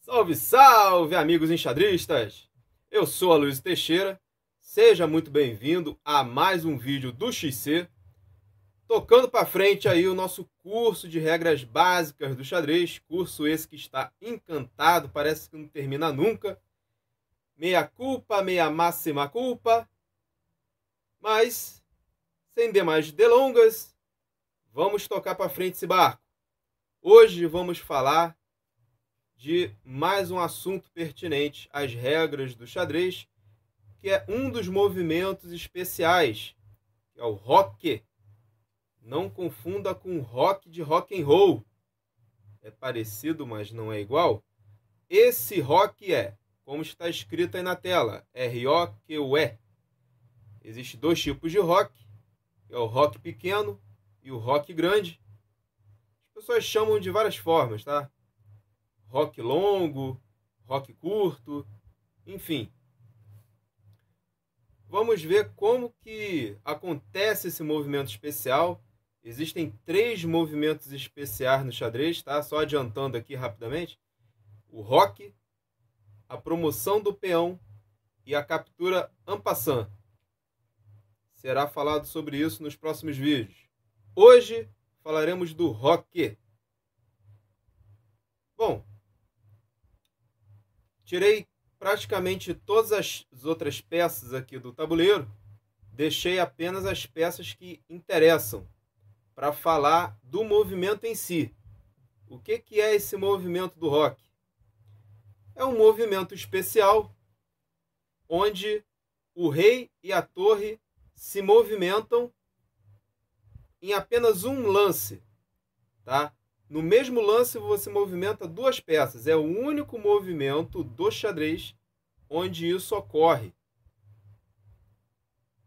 Salve, salve, amigos enxadristas! Eu sou Aloysio Teixeira, seja muito bem-vindo a mais um vídeo do XC, tocando para frente aí o nosso curso de regras básicas do xadrez, curso esse que está encantado, parece que não termina nunca, meia culpa, meia máxima culpa, mas, sem demais delongas, vamos tocar para frente esse barco. Hoje vamos falar de mais um assunto pertinente às regras do xadrez, que é um dos movimentos especiais, que é o roque. Não confunda com rock de rock and roll. É parecido, mas não é igual. Esse roque é, como está escrito aí na tela, R-O-Q-U-E. Existem dois tipos de roque, que é o roque pequeno e o roque grande. As pessoas chamam de várias formas, tá? Roque longo, roque curto, enfim. Vamos ver como que acontece esse movimento especial. Existem 3 movimentos especiais no xadrez, tá? Só adiantando aqui rapidamente. O roque, a promoção do peão e a captura en passant. Será falado sobre isso nos próximos vídeos. Hoje falaremos do roque. Bom, tirei praticamente todas as outras peças aqui do tabuleiro, deixei apenas as peças que interessam para falar do movimento em si. O que é esse movimento do roque? É um movimento especial onde o rei e a torre se movimentam em apenas um lance, tá? No mesmo lance você movimenta 2 peças. É o único movimento do xadrez onde isso ocorre.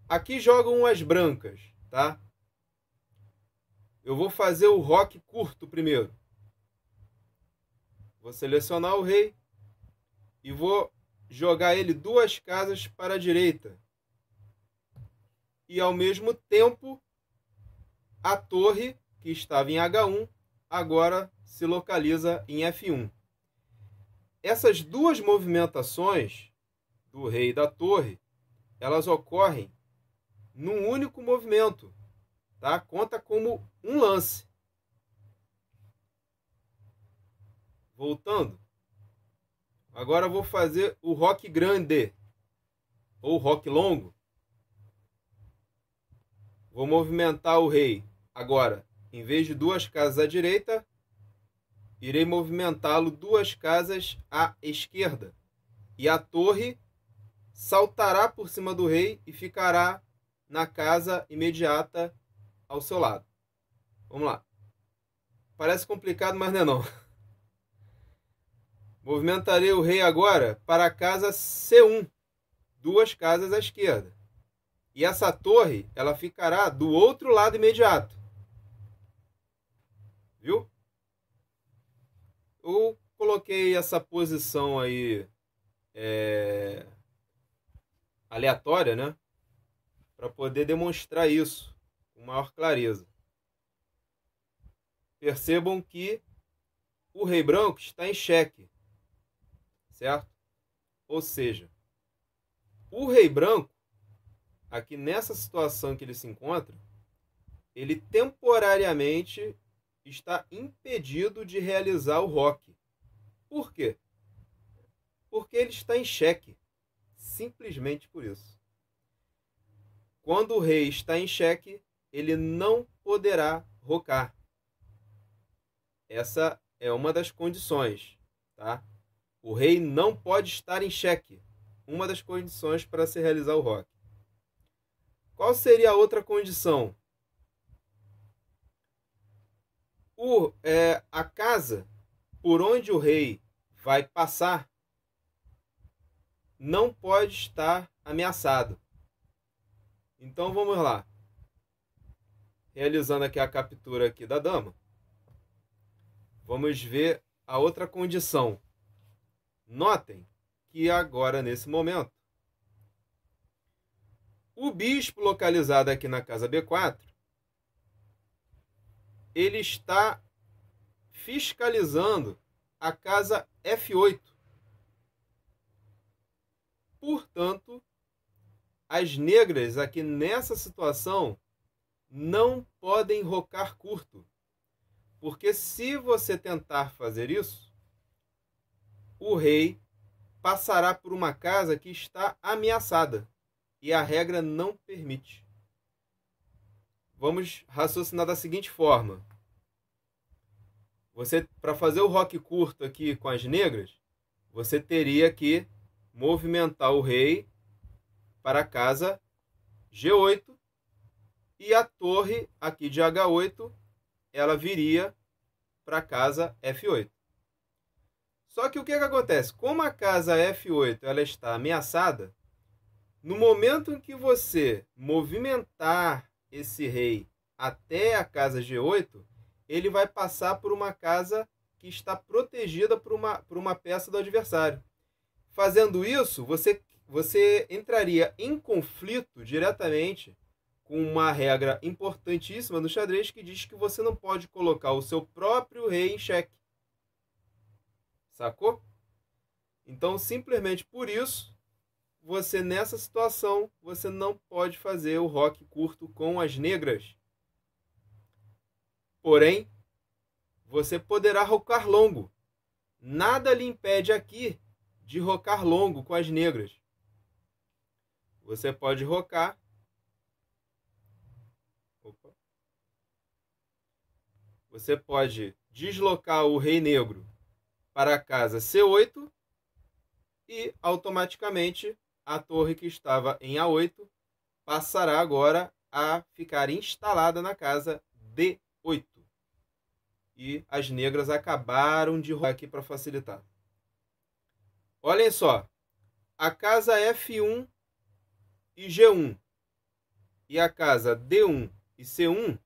Aqui jogam as brancas, tá? Eu vou fazer o roque curto primeiro. Vou selecionar o rei e vou jogar ele 2 casas para a direita. E ao mesmo tempo, a torre, que estava em H1, agora se localiza em F1. Essas 2 movimentações do rei e da torre, elas ocorrem num único movimento, tá? Conta como um lance. Voltando, agora eu vou fazer o roque grande ou roque longo. Vou movimentar o rei agora, em vez de 2 casas à direita, irei movimentá-lo 2 casas à esquerda. E a torre saltará por cima do rei e ficará na casa imediata ao seu lado. Vamos lá. Parece complicado, mas não é não. Movimentarei o rei agora para a casa C1, 2 casas à esquerda. E essa torre, ela ficará do outro lado imediato. Viu? Eu coloquei essa posição aí aleatória, né? Para poder demonstrar isso com maior clareza. Percebam que o rei branco está em xeque, certo? Ou seja, o rei branco, aqui nessa situação que ele se encontra, ele temporariamente está impedido de realizar o roque. Por quê? Porque ele está em xeque. Simplesmente por isso. Quando o rei está em xeque, ele não poderá rocar. Essa é uma das condições, tá? O rei não pode estar em xeque. Uma das condições para se realizar o roque. Qual seria a outra condição? A casa por onde o rei vai passar não pode estar ameaçado. Então vamos lá. Realizando aqui a captura aqui da dama. Vamos ver a outra condição. Notem que agora, nesse momento, o bispo localizado aqui na casa B4, ele está fiscalizando a casa F8. Portanto, as negras aqui nessa situação não podem rocar curto. Porque se você tentar fazer isso, o rei passará por uma casa que está ameaçada. E a regra não permite. Vamos raciocinar da seguinte forma. Você, para fazer o roque curto aqui com as negras, você teria que movimentar o rei para a casa G8 e a torre aqui de H8 ela viria para a casa F8. Só que o que acontece? Como a casa F8 ela está ameaçada, no momento em que você movimentar esse rei até a casa G8, ele vai passar por uma casa que está protegida por uma peça do adversário. Fazendo isso, você entraria em conflito diretamente com uma regra importantíssima no xadrez que diz que você não pode colocar o seu próprio rei em xeque. Sacou? Então, simplesmente por isso, você nessa situação, você não pode fazer o roque curto com as negras. Porém, você poderá rocar longo. Nada lhe impede aqui de rocar longo com as negras. Você pode rocar. Você pode deslocar o rei negro para a casa C8 e automaticamente a torre que estava em A8 passará agora a ficar instalada na casa D8. E as negras acabaram de rolar aqui para facilitar. Olhem só, a casa F1 e G1 e a casa D1 e C1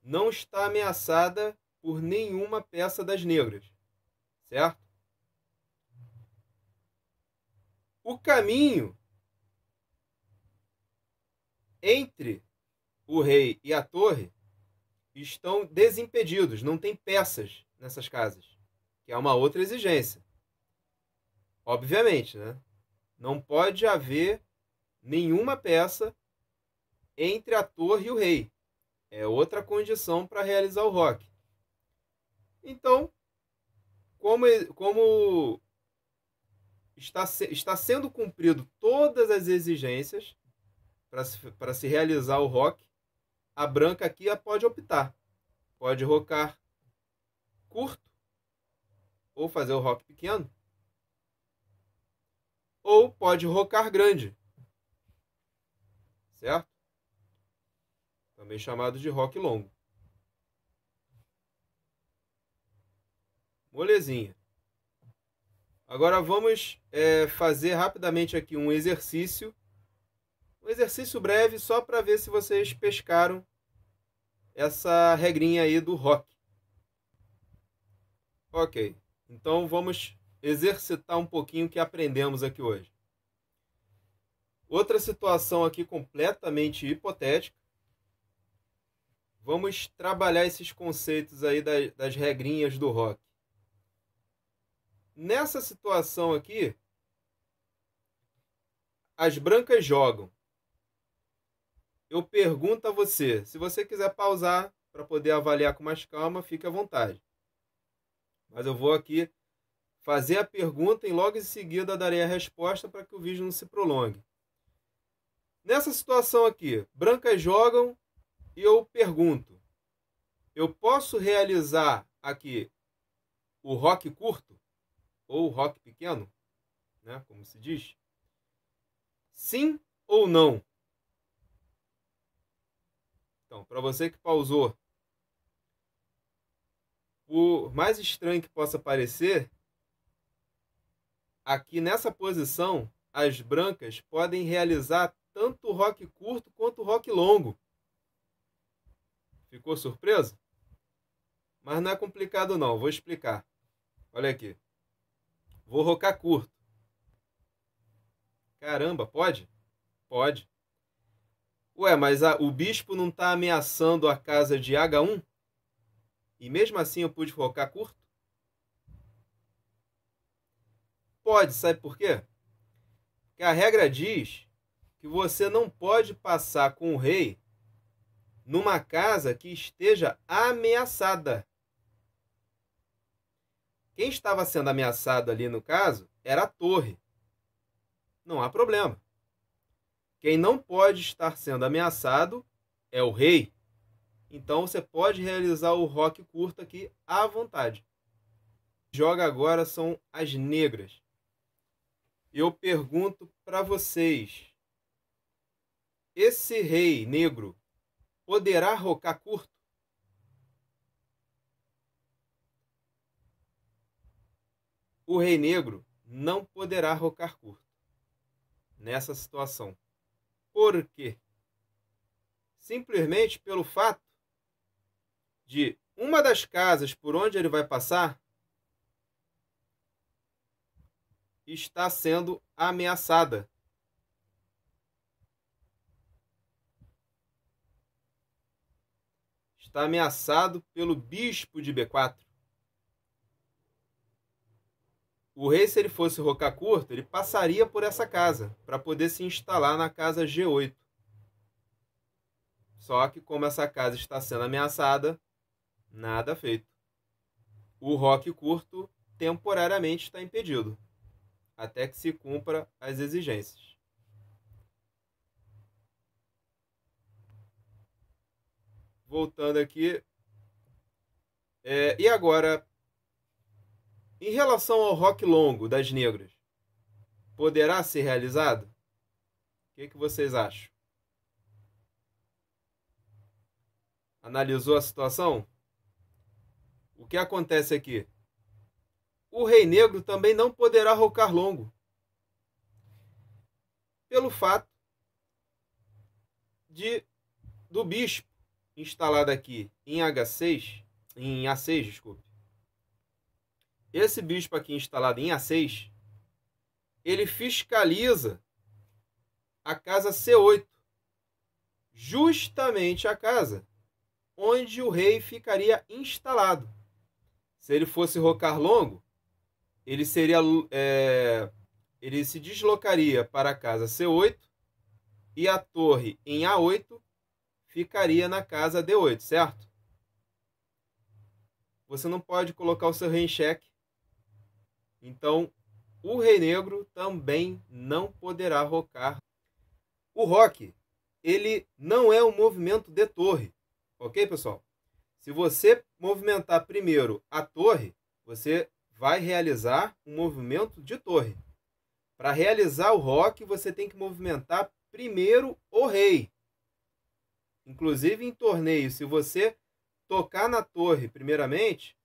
não está ameaçada por nenhuma peça das negras, certo? O caminho entre o rei e a torre estão desimpedidos, não tem peças nessas casas, que é uma outra exigência. Obviamente, né? Não pode haver nenhuma peça entre a torre e o rei. É outra condição para realizar o roque. Então, como está sendo cumprido todas as exigências para se realizar o roque, a branca aqui pode optar. Pode rocar curto, ou fazer o roque pequeno, ou pode rocar grande, certo? Também chamado de roque longo. Molezinha. Agora vamos fazer rapidamente aqui um exercício breve só para ver se vocês pescaram essa regrinha aí do roque. Ok, então vamos exercitar um pouquinho o que aprendemos aqui hoje. Outra situação aqui completamente hipotética. Vamos trabalhar esses conceitos aí das regrinhas do rock. Nessa situação aqui, as brancas jogam. Eu pergunto a você, se você quiser pausar para poder avaliar com mais calma, fique à vontade. Mas eu vou aqui fazer a pergunta e logo em seguida darei a resposta para que o vídeo não se prolongue. Nessa situação aqui, brancas jogam e eu pergunto, eu posso realizar aqui o roque curto ou o roque pequeno, né, como se diz? Sim ou não? Então, para você que pausou, por mais estranho que possa parecer, aqui nessa posição, as brancas podem realizar tanto o roque curto quanto o roque longo. Ficou surpreso? Mas não é complicado não, vou explicar. Olha aqui. Vou rocar curto. Caramba, pode? Pode. Ué, mas o bispo não está ameaçando a casa de H1? E mesmo assim eu pude rocar curto? Pode, sabe por quê? que a regra diz que você não pode passar com o rei numa casa que esteja ameaçada. Quem estava sendo ameaçado ali no caso era a torre. Não há problema. Quem não pode estar sendo ameaçado é o rei. Então você pode realizar o roque curto aqui à vontade. Joga agora são as negras. Eu pergunto para vocês: esse rei negro poderá rocar curto? O rei negro não poderá rocar curto nessa situação. Por quê? Simplesmente pelo fato de uma das casas por onde ele vai passar está sendo ameaçada. Está ameaçado pelo bispo de B4. O rei, se ele fosse rocar curto, ele passaria por essa casa para poder se instalar na casa G8. Só que como essa casa está sendo ameaçada, nada feito. O roque curto temporariamente está impedido, até que se cumpra as exigências. Voltando aqui. E agora, em relação ao roque longo das negras, poderá ser realizado? O que vocês acham? Analisou a situação? O que acontece aqui? O rei negro também não poderá rocar longo, pelo fato do bispo instalado aqui em A6, desculpe. Esse bispo aqui instalado em A6, ele fiscaliza a casa C8, justamente a casa onde o rei ficaria instalado. Se ele fosse rocar longo, ele se deslocaria para a casa C8 e a torre em A8 ficaria na casa D8, certo? Você não pode colocar o seu rei em xeque. Então, o rei negro também não poderá rocar. O roque, ele não é um movimento de torre. Ok, pessoal? Se você movimentar primeiro a torre, você vai realizar um movimento de torre. Para realizar o roque, você tem que movimentar primeiro o rei. Inclusive em torneio, se você tocar na torre primeiramente,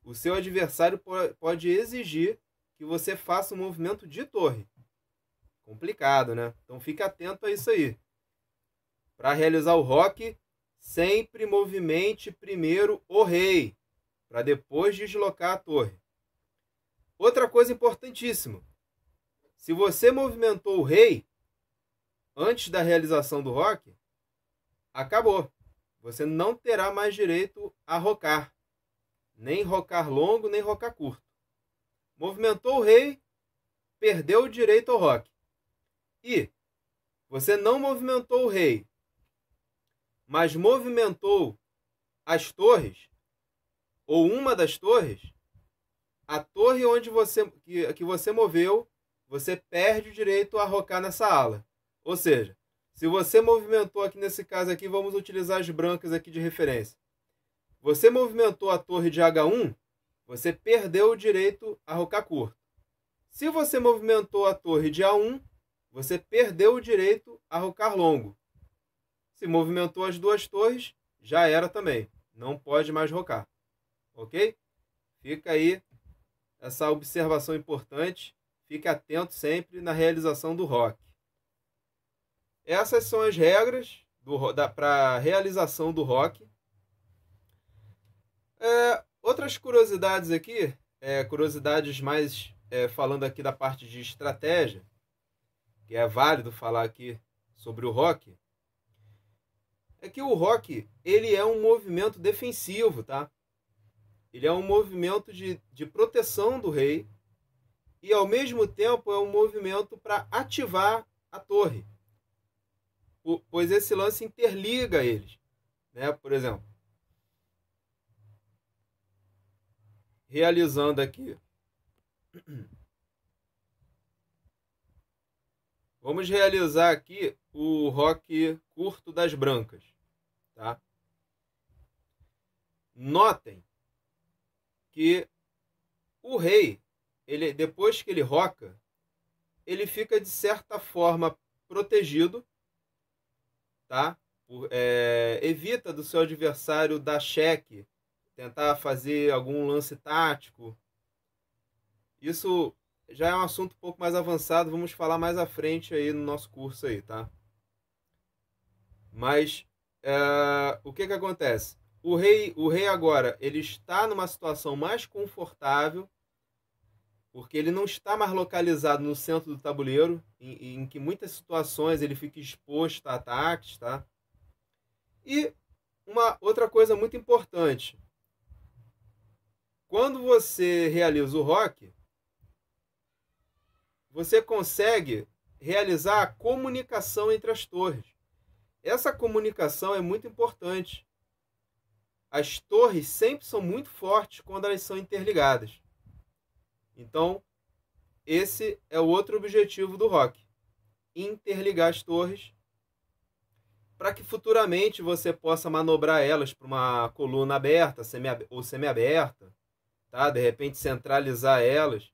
o seu adversário pode exigir que você faça um movimento de torre. Complicado, né? Então fique atento a isso aí. Para realizar o roque, sempre movimente primeiro o rei, para depois deslocar a torre. Outra coisa importantíssima: se você movimentou o rei antes da realização do roque, acabou. Você não terá mais direito a rocar. Nem rocar longo, nem rocar curto. Movimentou o rei, perdeu o direito ao roque. E você não movimentou o rei, mas movimentou as torres, ou uma das torres, a torre onde que você moveu, você perde o direito a rocar nessa ala. Ou seja, se você movimentou aqui nesse caso aqui, vamos utilizar as brancas aqui de referência. Você movimentou a torre de H1, você perdeu o direito a rocar curto. Se você movimentou a torre de A1, você perdeu o direito a rocar longo. Se movimentou as duas torres, já era também. Não pode mais rocar. Ok? Fica aí essa observação importante. Fique atento sempre na realização do roque. Essas são as regras para a realização do roque. Outras curiosidades aqui, curiosidades mais falando aqui da parte de estratégia, que é válido falar aqui sobre o roque, é que o roque, ele é um movimento defensivo, tá? Ele é um movimento de proteção do rei e ao mesmo tempo é um movimento para ativar a torre, pois esse lance interliga eles, né? Por exemplo, realizando aqui, vamos realizar aqui o roque curto das brancas, tá? Notem que o rei, ele, depois que ele roca, ele fica de certa forma protegido, tá? Evita do seu adversário dar cheque, tentar fazer algum lance tático. Isso já é um assunto um pouco mais avançado, vamos falar mais à frente aí no nosso curso aí, tá? Mas o que acontece? O rei agora, ele está numa situação mais confortável, porque ele não está mais localizado no centro do tabuleiro, em que muitas situações ele fica exposto a ataques, tá? E uma outra coisa muito importante, quando você realiza o roque, você consegue realizar a comunicação entre as torres. Essa comunicação é muito importante. As torres sempre são muito fortes quando elas são interligadas. Então, esse é o outro objetivo do roque. Interligar as torres para que futuramente você possa manobrar elas para uma coluna aberta ou semi-aberta, tá? De repente centralizar elas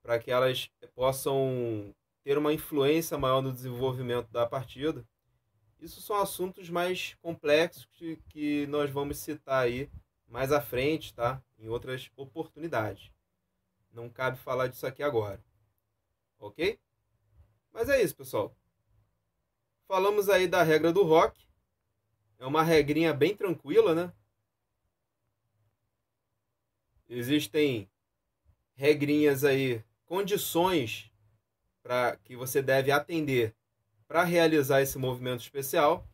para que elas possam ter uma influência maior no desenvolvimento da partida. Isso são assuntos mais complexos que nós vamos citar aí mais à frente, tá? Em outras oportunidades. Não cabe falar disso aqui agora. Ok? Mas é isso, pessoal. Falamos aí da regra do roque. É uma regrinha bem tranquila, né? Existem regrinhas aí, condições para que você deve atender para realizar esse movimento especial.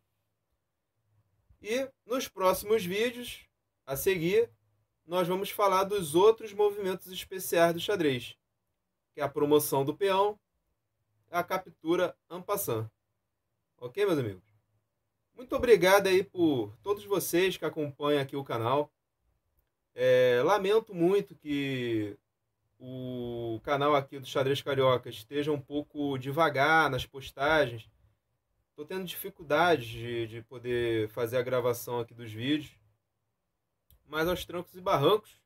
E nos próximos vídeos a seguir, nós vamos falar dos outros movimentos especiais do xadrez, que é a promoção do peão, a captura en passant. Ok, meus amigos? Muito obrigado aí por todos vocês que acompanham aqui o canal. Lamento muito que o canal aqui do Xadrez Carioca esteja um pouco devagar nas postagens. Estou tendo dificuldades de poder fazer a gravação aqui dos vídeos. Mas aos trancos e barrancos,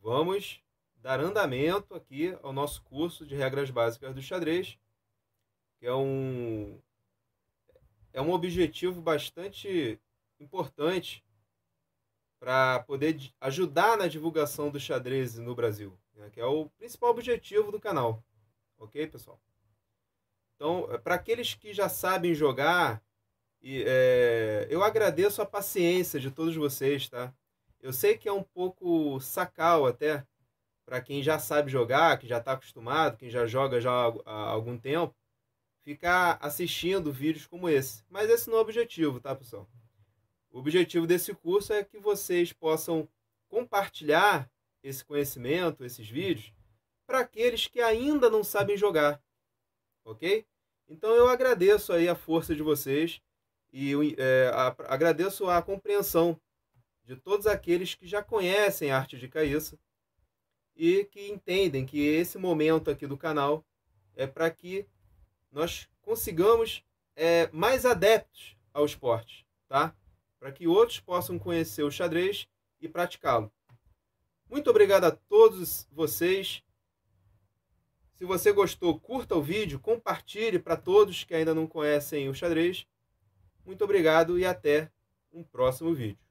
vamos dar andamento aqui ao nosso curso de regras básicas do xadrez, que é um objetivo bastante importante para poder ajudar na divulgação do xadrez no Brasil, né? Que é o principal objetivo do canal. Ok, pessoal? Então, para aqueles que já sabem jogar, eu agradeço a paciência de todos vocês, tá? Eu sei que é um pouco sacal até para quem já sabe jogar, que já está acostumado, quem já joga já há algum tempo, ficar assistindo vídeos como esse. Mas esse não é o objetivo, tá, pessoal? O objetivo desse curso é que vocês possam compartilhar esse conhecimento, esses vídeos, para aqueles que ainda não sabem jogar, ok? Então eu agradeço aí a força de vocês e agradeço a compreensão de todos aqueles que já conhecem a arte de caixa e que entendem que esse momento aqui do canal é para que nós consigamos mais adeptos ao esporte, tá? Para que outros possam conhecer o xadrez e praticá-lo. Muito obrigado a todos vocês. Se você gostou, curta o vídeo, compartilhe para todos que ainda não conhecem o xadrez. Muito obrigado e até um próximo vídeo.